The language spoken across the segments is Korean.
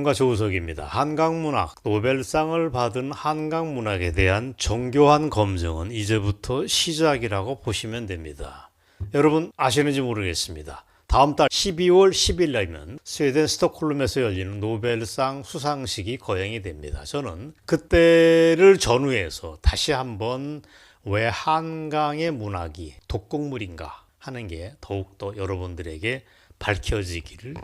조우석입니다. 한강문학 노벨상을 받은 한강문학에 대한 정교한 검증은 이제부터 시작이라고 보시면 됩니다. 여러분 아시는지 모르겠습니다. 다음 달 12월 10일 날이면 스웨덴 스톡홀름에서 열리는 노벨상 수상식이 거행이 됩니다. 저는 그때를 전후해서 다시 한번 왜 한강의 문학이 독극물인가 하는 게 더욱더 여러분들에게 밝혀지기를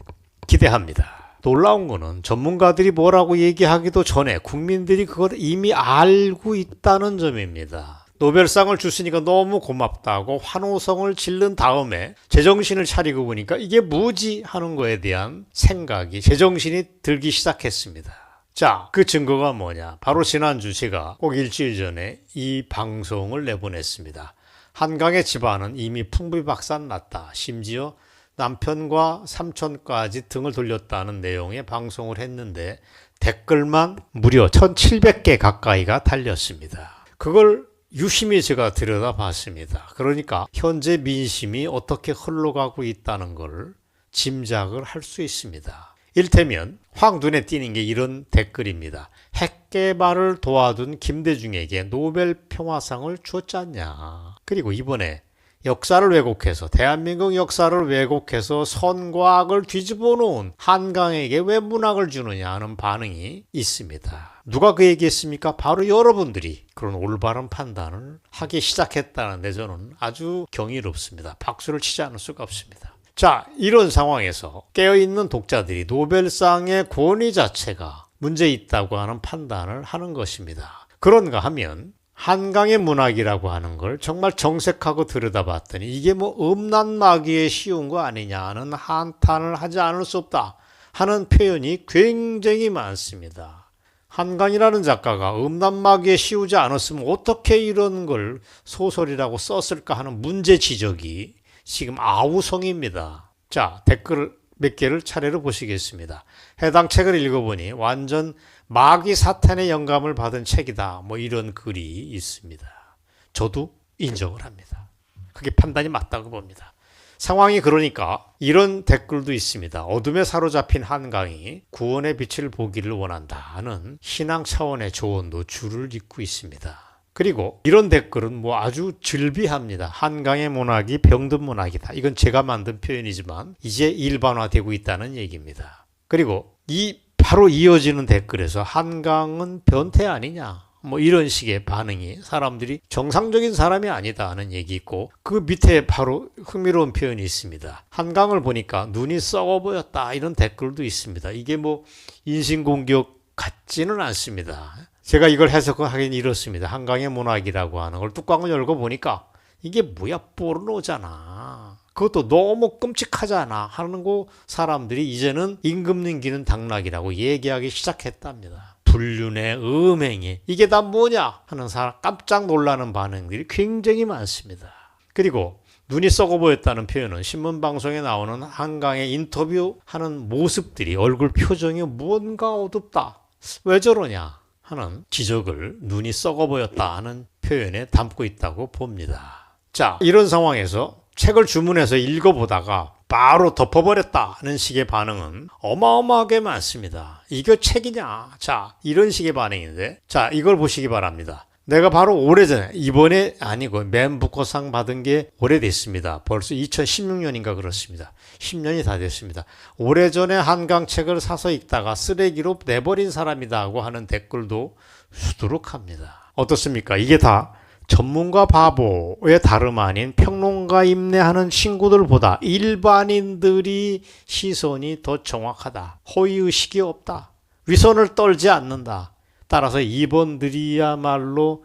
기대합니다. 놀라운 거는 전문가들이 뭐라고 얘기하기도 전에 국민들이 그걸 이미 알고 있다는 점입니다. 노벨상을 줬으니까 너무 고맙다고 환호성을 지른 다음에 제정신을 차리고 보니까 이게 뭐지 하는 거에 대한 생각이 제정신이 들기 시작했습니다. 자, 그 증거가 뭐냐? 바로 지난주 제가 꼭 일주일 전에 이 방송을 내보냈습니다. 한강의 집안은 이미 풍비박산 났다. 심지어 남편과 삼촌까지 등을 돌렸다는 내용의 방송을 했는데 댓글만 무려 1700개 가까이가 달렸습니다. 그걸 유심히 제가 들여다봤습니다. 그러니까 현재 민심이 어떻게 흘러가고 있다는 걸 짐작을 할 수 있습니다. 일테면 확 눈에 띄는 게 이런 댓글입니다. 핵개발을 도와준 김대중에게 노벨 평화상을 줬잖냐. 그리고 이번에 역사를 왜곡해서 대한민국 역사를 왜곡해서 선과 악을 뒤집어 놓은 한강에게 왜 문학을 주느냐 하는 반응이 있습니다. 누가 그 얘기했습니까? 바로 여러분들이 그런 올바른 판단을 하기 시작했다는데 저는 아주 경이롭습니다. 박수를 치지 않을 수가 없습니다. 자, 이런 상황에서 깨어있는 독자들이 노벨상의 권위 자체가 문제 있다고 하는 판단을 하는 것입니다. 그런가 하면 한강의 문학이라고 하는 걸 정말 정색하고 들여다봤더니 이게 뭐 음란마귀에 씌운 거 아니냐는 한탄을 하지 않을 수 없다 하는 표현이 굉장히 많습니다. 한강이라는 작가가 음란마귀에 씌우지 않았으면 어떻게 이런 걸 소설이라고 썼을까 하는 문제 지적이 지금 아우성입니다. 자, 댓글 몇 개를 차례로 보시겠습니다. 해당 책을 읽어보니 완전 마귀 사탄의 영감을 받은 책이다. 뭐 이런 글이 있습니다. 저도 인정을 합니다. 그게 판단이 맞다고 봅니다. 상황이 그러니까 이런 댓글도 있습니다. 어둠에 사로잡힌 한강이 구원의 빛을 보기를 원한다는 신앙 차원의 조언도 줄을 잇고 있습니다. 그리고 이런 댓글은 뭐 아주 즐비합니다. 한강의 문학이 병든 문학이다. 이건 제가 만든 표현이지만 이제 일반화되고 있다는 얘기입니다. 그리고 이 바로 이어지는 댓글에서 한강은 변태 아니냐 뭐 이런 식의 반응이 사람들이 정상적인 사람이 아니다 하는 얘기 있고 그 밑에 바로 흥미로운 표현이 있습니다. 한강을 보니까 눈이 썩어 보였다 이런 댓글도 있습니다. 이게 뭐 인신공격 같지는 않습니다. 제가 이걸 해석하긴 이렇습니다. 한강의 문학이라고 하는 걸 뚜껑을 열고 보니까 이게 뭐야 포르노잖아. 그것도 너무 끔찍하잖아 하는 거 사람들이 이제는 임금 넘기는 당락이라고 얘기하기 시작했답니다. 불륜의 음행이 이게 다 뭐냐 하는 사람 깜짝 놀라는 반응들이 굉장히 많습니다. 그리고 눈이 썩어 보였다는 표현은 신문방송에 나오는 한강의 인터뷰하는 모습들이 얼굴 표정이 뭔가 어둡다. 왜 저러냐 하는 지적을 눈이 썩어 보였다 하는 표현에 담고 있다고 봅니다. 자, 이런 상황에서 책을 주문해서 읽어보다가 바로 덮어버렸다는 식의 반응은 어마어마하게 많습니다. 이게 책이냐? 자, 이런 식의 반응인데 자, 이걸 보시기 바랍니다. 내가 바로 오래전에 이번에 아니고 맨 부커상 받은 게 오래됐습니다. 벌써 2016년인가 그렇습니다. 10년이 다 됐습니다. 오래전에 한강 책을 사서 읽다가 쓰레기로 내버린 사람이다 하고 하는 댓글도 수두룩합니다. 어떻습니까? 이게 다 전문가 바보의 다름 아닌 평론가 임내하는 친구들보다 일반인들이 시선이 더 정확하다. 호의의식이 없다. 위선을 떨지 않는다. 따라서 이번들이야말로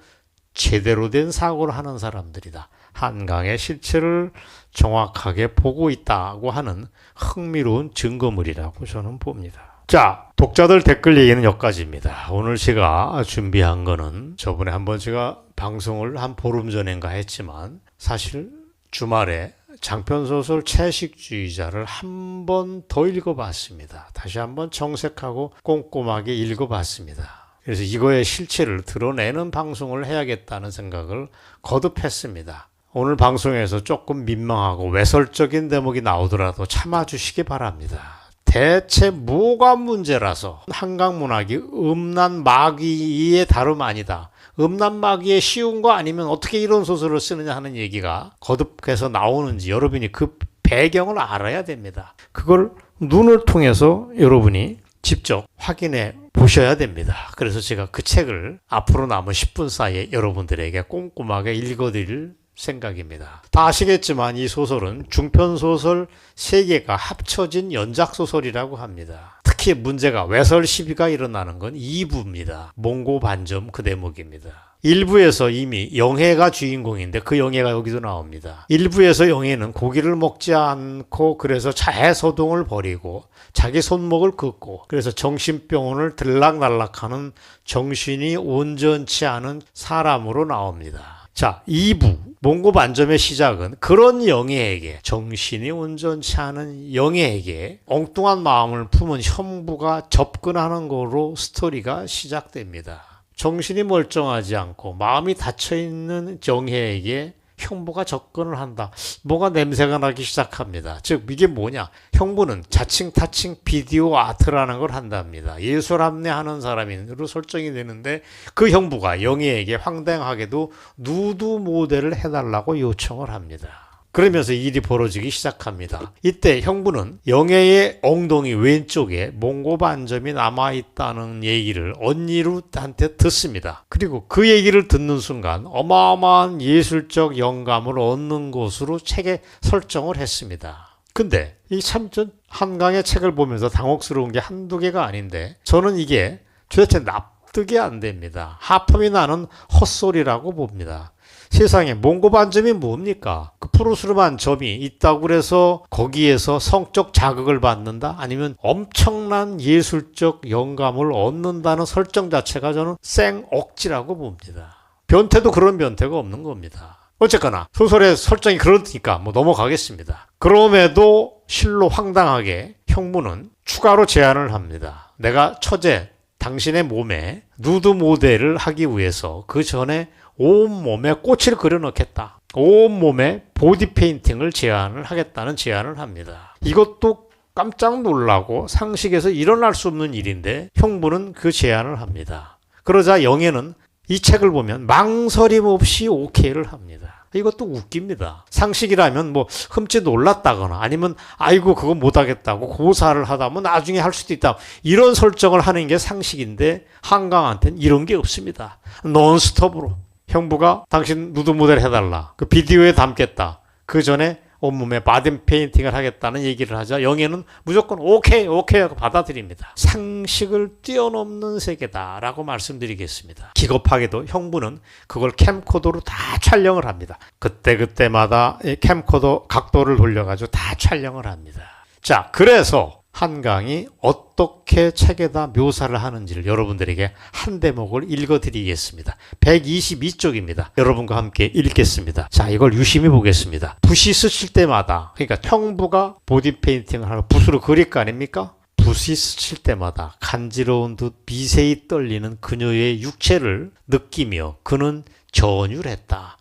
제대로 된 사고를 하는 사람들이다. 한강의 실체를 정확하게 보고 있다고 하는 흥미로운 증거물이라고 저는 봅니다. 자, 독자들 댓글 얘기는 여기까지입니다. 오늘 제가 준비한 거는 저번에 한번 제가 방송을 한 보름 전인가 했지만 사실 주말에 장편소설 채식주의자를 한 번 더 읽어봤습니다. 다시 한번 정색하고 꼼꼼하게 읽어봤습니다. 그래서 이거의 실체를 드러내는 방송을 해야겠다는 생각을 거듭했습니다. 오늘 방송에서 조금 민망하고 외설적인 대목이 나오더라도 참아주시기 바랍니다. 대체 뭐가 문제라서 한강문학이 음란마귀의 다름 아니다. 음란마귀에 쉬운 거 아니면 어떻게 이런 소설을 쓰느냐 하는 얘기가 거듭해서 나오는지 여러분이 그 배경을 알아야 됩니다. 그걸 눈을 통해서 여러분이 직접 확인해 보셔야 됩니다. 그래서 제가 그 책을 앞으로 남은 10분 사이에 여러분들에게 꼼꼼하게 읽어드릴 생각입니다. 다 아시겠지만 이 소설은 중편소설 3개가 합쳐진 연작소설이라고 합니다. 특히 문제가 외설 시비가 일어나는 건 2부입니다. 몽고 반점 그 대목입니다. 1부에서 이미 영해가 주인공인데 그 영해가 여기도 나옵니다. 1부에서 영해는 고기를 먹지 않고 그래서 자해소동을 벌이고 자기 손목을 긋고 그래서 정신병원을 들락날락하는 정신이 온전치 않은 사람으로 나옵니다. 자, 2부 몽고 반점의 시작은 그런 영예에게 정신이 온전치 않은 영예에게 엉뚱한 마음을 품은 형부가 접근하는 거로 스토리가 시작됩니다. 정신이 멀쩡하지 않고 마음이 닫혀있는 영예에게 형부가 접근을 한다. 뭐가 냄새가 나기 시작합니다. 즉 이게 뭐냐? 형부는 자칭 타칭 비디오 아트라는 걸 한답니다. 예술 합리하는 사람으로 설정이 되는데 그 형부가 영예에게 황당하게도 누드 모델을 해달라고 요청을 합니다. 그러면서 일이 벌어지기 시작합니다. 이때 형부는 영애의 엉덩이 왼쪽에 몽고 반점이 남아있다는 얘기를 언니한테 듣습니다. 그리고 그 얘기를 듣는 순간 어마어마한 예술적 영감을 얻는 것으로 책에 설정을 했습니다. 근데 이 참 한강의 책을 보면서 당혹스러운 게 한두 개가 아닌데 저는 이게 도대체 납득이 안 됩니다. 하품이 나는 헛소리라고 봅니다. 세상에 몽고 반점이 뭡니까? 그 푸르스름한 점이 있다고 그래서 거기에서 성적 자극을 받는다? 아니면 엄청난 예술적 영감을 얻는다는 설정 자체가 저는 생 억지라고 봅니다. 변태도 그런 변태가 없는 겁니다. 어쨌거나 소설의 설정이 그러니까 넘어가겠습니다. 그럼에도 실로 황당하게 형부는 추가로 제안을 합니다. 내가 처제 당신의 몸에 누드 모델을 하기 위해서 그 전에 온몸에 꽃을 그려넣겠다. 온몸에 보디 페인팅을 제안을 하겠다는 제안을 합니다. 이것도 깜짝 놀라고 상식에서 일어날 수 없는 일인데 형부는 그 제안을 합니다. 그러자 영애는 이 책을 보면 망설임 없이 오케이를 합니다. 이것도 웃깁니다. 상식이라면 흠칫 놀랐다거나 아니면 아이고 그거 못하겠다고 고사를 하다 나중에 할 수도 있다. 이런 설정을 하는 게 상식인데 한강한테는 이런 게 없습니다. 논스톱으로. 형부가 당신 누드 모델 해달라. 그 비디오에 담겠다. 그 전에 온몸에 바디 페인팅을 하겠다는 얘기를 하자 영애는 무조건 오케이 하고 받아들입니다. 상식을 뛰어넘는 세계다라고 말씀드리겠습니다. 기겁하게도 형부는 그걸 캠코더로 다 촬영을 합니다. 그때마다 캠코더 각도를 돌려가지고 다 촬영을 합니다. 자, 그래서 한강이 어떻게 책에다 묘사를 하는지를 여러분들에게 한 대목을 읽어드리겠습니다. 122쪽입니다. 여러분과 함께 읽겠습니다. 자, 이걸 유심히 보겠습니다. 붓이 스칠 때마다, 그러니까 형부가 보디 페인팅을 하는 붓으로 그릴 거 아닙니까? 붓이 스칠 때마다 간지러운 듯 미세히 떨리는 그녀의 육체를 느끼며 그는 전율했다.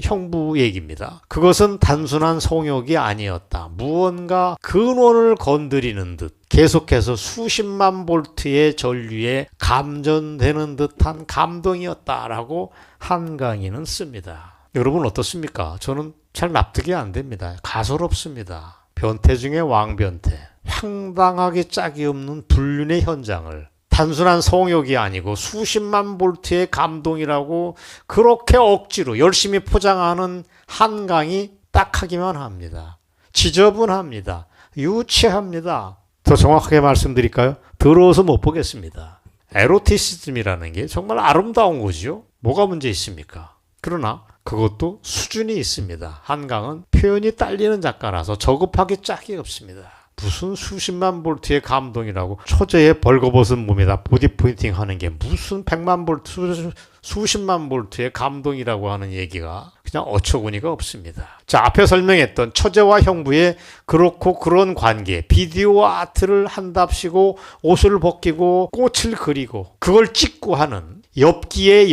형부 얘기입니다. 그것은 단순한 성욕이 아니었다. 무언가 근원을 건드리는 듯 계속해서 수십만 볼트의 전류에 감전되는 듯한 감동이었다라고 한강인은 씁니다. 여러분 어떻습니까? 저는 잘 납득이 안 됩니다. 가소롭습니다. 변태 중에 왕변태. 황당하게 짝이 없는 불륜의 현장을 단순한 성욕이 아니고 수십만 볼트의 감동이라고 그렇게 억지로 열심히 포장하는 한강이 딱하기만 합니다. 지저분합니다. 유치합니다. 더 정확하게 말씀드릴까요? 더러워서 못 보겠습니다. 에로티시즘이라는 게 정말 아름다운 거죠. 뭐가 문제 있습니까? 그러나 그것도 수준이 있습니다. 한강은 표현이 딸리는 작가라서 저급하기 짝이 없습니다. 무슨 수십만 볼트의 감동이라고 처제의 벌거벗은 몸에다 보디 포인팅 하는 게 무슨 100만 볼트, 수십만 볼트의 감동이라고 하는 얘기가 그냥 어처구니가 없습니다. 자, 앞에 설명했던 처제와 형부의 그렇고 그런 관계, 비디오 아트를 한답시고 옷을 벗기고 꽃을 그리고 그걸 찍고 하는 엽기에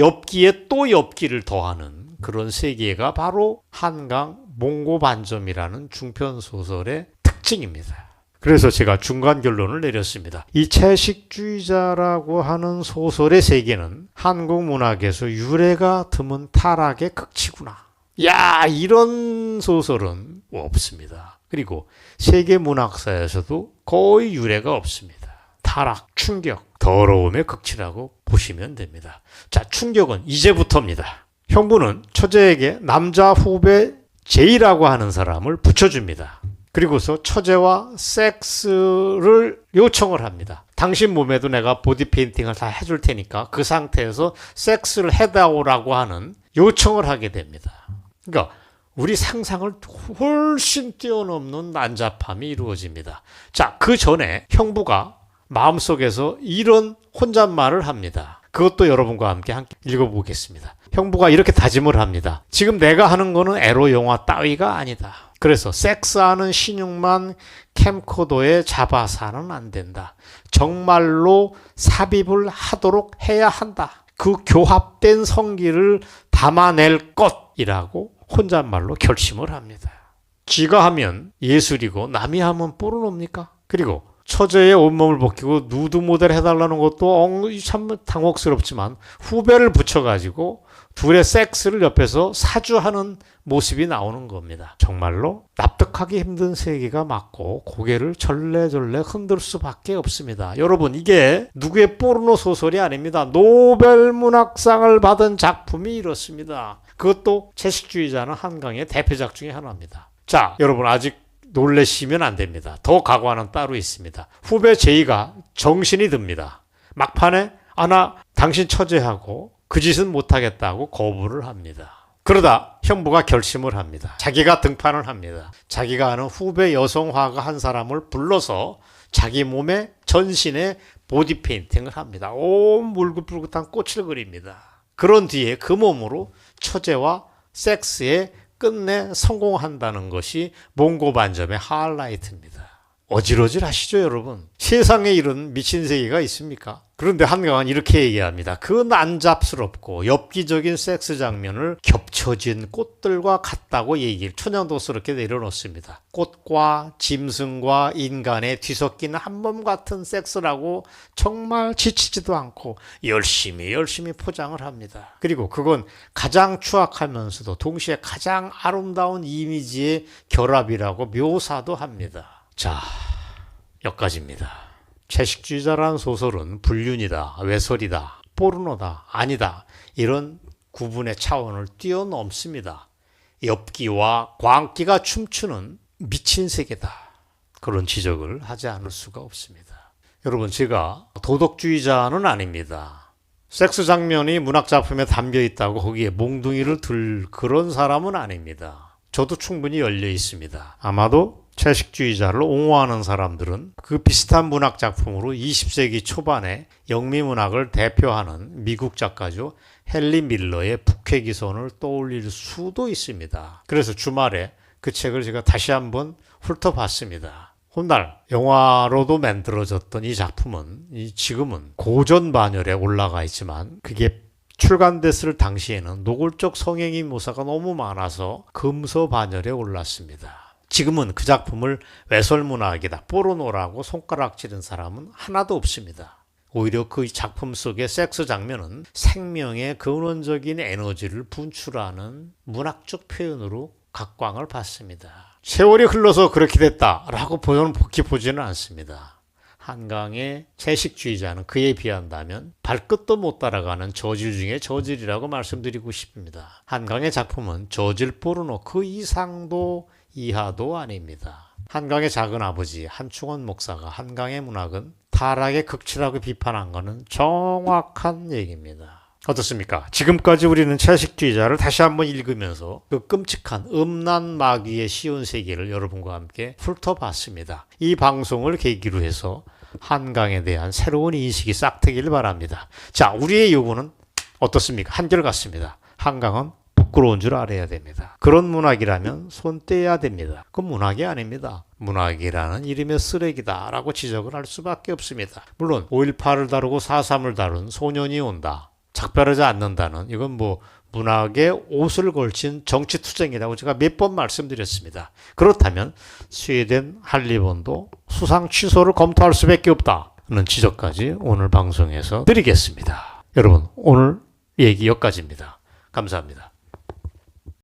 또 엽기를 더하는 그런 세계가 바로 한강 몽고 반점이라는 중편소설의 특징입니다. 그래서 제가 중간 결론을 내렸습니다. 이 채식주의자라고 하는 소설의 세계는 한국 문학에서 유래가 드문 타락의 극치구나. 야, 이런 소설은 없습니다. 그리고 세계 문학사에서도 거의 유래가 없습니다. 타락, 충격, 더러움의 극치라고 보시면 됩니다. 자, 충격은 이제부터입니다. 형부는 처제에게 남자 후배 제이라고 하는 사람을 붙여줍니다. 그리고서 처제와 섹스를 요청을 합니다. 당신 몸에도 내가 보디 페인팅을 다 해줄 테니까 그 상태에서 섹스를 해다오라고 하는 요청을 하게 됩니다. 그러니까 우리 상상을 훨씬 뛰어넘는 난잡함이 이루어집니다. 자, 그 전에 형부가 마음속에서 이런 혼잣말을 합니다. 그것도 여러분과 함께 읽어보겠습니다. 형부가 이렇게 다짐을 합니다. 지금 내가 하는 거는 에로 영화 따위가 아니다. 그래서 섹스하는 신용만 캠코더에 잡아서는 안 된다. 정말로 삽입을 하도록 해야 한다. 그 교합된 성기를 담아낼 것이라고 혼잣말로 결심을 합니다. 지가 하면 예술이고 남이 하면 포르노입니까? 그리고 처제의 온몸을 벗기고 누드 모델 해달라는 것도 참 당혹스럽지만 후배를 붙여가지고 둘의 섹스를 옆에서 사주하는 모습이 나오는 겁니다. 정말로 납득하기 힘든 세계가 맞고 고개를 절레절레 흔들 수밖에 없습니다. 여러분, 이게 누구의 포르노 소설이 아닙니다. 노벨 문학상을 받은 작품이 이렇습니다. 그것도 채식주의자는 한강의 대표작 중에 하나입니다. 자, 여러분 아직 놀래시면 안 됩니다. 더 각오는 따로 있습니다. 후배 제이가 정신이 듭니다. 막판에 나 당신 처제하고 그 짓은 못하겠다고 거부를 합니다. 그러다 형부가 결심을 합니다. 자기가 등판을 합니다. 자기가 아는 후배 여성화가 한 사람을 불러서 자기 몸에 전신에 보디 페인팅을 합니다. 온 물긋불긋한 꽃을 그립니다. 그런 뒤에 그 몸으로 처제와 섹스에 끝내 성공한다는 것이 몽고반점의 하이라이트입니다. 어질어질하시죠, 여러분? 세상에 이런 미친 세계가 있습니까? 그런데 한강은 이렇게 얘기합니다. 그 난잡스럽고 엽기적인 섹스 장면을 겹쳐진 꽃들과 같다고 얘기를 천연도스럽게 내려놓습니다. 꽃과 짐승과 인간의 뒤섞이는 한 몸 같은 섹스라고 정말 지치지도 않고 열심히 포장을 합니다. 그리고 그건 가장 추악하면서도 동시에 가장 아름다운 이미지의 결합이라고 묘사도 합니다. 자, 여기까지입니다. 채식주의자라는 소설은 불륜이다, 외설이다, 포르노다, 아니다, 이런 구분의 차원을 뛰어넘습니다. 엽기와 광기가 춤추는 미친 세계다. 그런 지적을 하지 않을 수가 없습니다. 여러분, 제가 도덕주의자는 아닙니다. 섹스 장면이 문학작품에 담겨 있다고 거기에 몽둥이를 들 그런 사람은 아닙니다. 저도 충분히 열려 있습니다. 아마도 채식주의자를 옹호하는 사람들은 그 비슷한 문학 작품으로 20세기 초반에 영미문학을 대표하는 미국 작가죠. 헨리 밀러의 북회기선을 떠올릴 수도 있습니다. 그래서 주말에 그 책을 제가 다시 한번 훑어봤습니다. 훗날 영화로도 만들어졌던 이 작품은 지금은 고전 반열에 올라가 있지만 그게 출간됐을 당시에는 노골적 성행위 묘사가 너무 많아서 금서 반열에 올랐습니다. 지금은 그 작품을 외설문학이다, 포르노라고 손가락질은 사람은 하나도 없습니다. 오히려 그 작품 속의 섹스 장면은 생명의 근원적인 에너지를 분출하는 문학적 표현으로 각광을 받습니다. 세월이 흘러서 그렇게 됐다라고 저는 보지는 않습니다. 한강의 채식주의자는 그에 비한다면 발끝도 못 따라가는 저질 중에 저질이라고 말씀드리고 싶습니다. 한강의 작품은 저질 포르노 그 이상도 이하도 아닙니다. 한강의 작은 아버지 한충원 목사가 한강의 문학은 타락의 극치라고 비판한 것은 정확한 얘기입니다. 어떻습니까? 지금까지 우리는 채식주의자를 다시 한번 읽으면서 그 끔찍한 음란 마귀의 쉬운 세계를 여러분과 함께 훑어봤습니다. 이 방송을 계기로 해서 한강에 대한 새로운 인식이 싹트기를 바랍니다. 자, 우리의 요구는 어떻습니까? 한결같습니다. 한강은 부끄러운 줄 알아야 됩니다. 그런 문학이라면 손 떼야 됩니다. 그건 문학이 아닙니다. 문학이라는 이름의 쓰레기다라고 지적을 할 수밖에 없습니다. 물론 5.18을 다루고 4.3을 다룬 소년이 온다. 작별하지 않는다는 이건 뭐 문학에 옷을 걸친 정치 투쟁이라고 제가 몇 번 말씀드렸습니다. 그렇다면 스웨덴 할리번도 수상 취소를 검토할 수밖에 없다는 지적까지 오늘 방송에서 드리겠습니다. 여러분 오늘 얘기 여기까지입니다. 감사합니다.